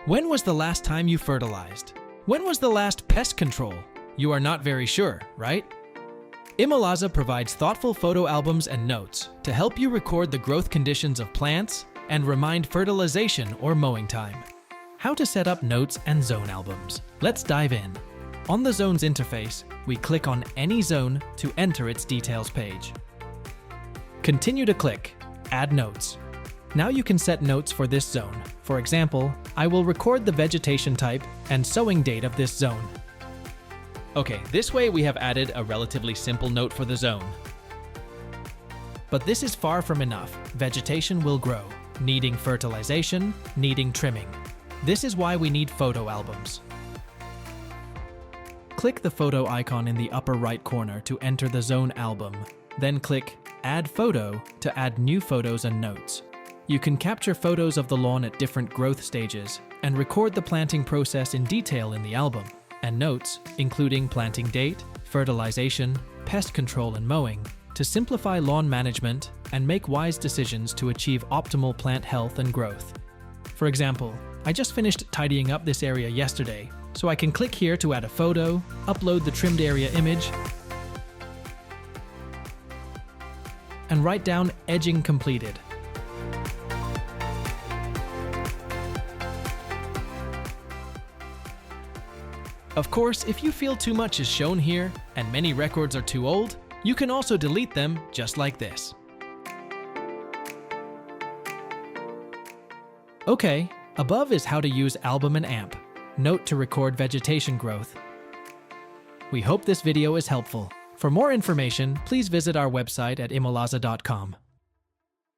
When was the last time you fertilized? When was the last pest control? You are not very sure, right? ImoLaza provides thoughtful photo albums and notes to help you record the growth conditions of plants and remind fertilization or mowing time. How to set up notes and zone albums. Let's dive in. On the zones interface, we click on any zone to enter its details page. Continue to click Add Notes. Now you can set notes for this zone. For example, I will record the vegetation type and sowing date of this zone. Okay, this way we have added a relatively simple note for the zone. But this is far from enough. Vegetation will grow, needing fertilization, needing trimming. This is why we need photo albums. Click the photo icon in the upper right corner to enter the zone album. Then click Add Photo to add new photos and notes. You can capture photos of the lawn at different growth stages and record the planting process in detail in the album, and notes, including planting date, fertilization, pest control and mowing, to simplify lawn management and make wise decisions to achieve optimal plant health and growth. For example, I just finished tidying up this area yesterday, so I can click here to add a photo, upload the trimmed area image, and write down edging completed. Of course, if you feel too much is shown here and many records are too old, you can also delete them just like this. Okay, above is how to use Album and AMP. Note to record vegetation growth. We hope this video is helpful. For more information, please visit our website at imolaza.com.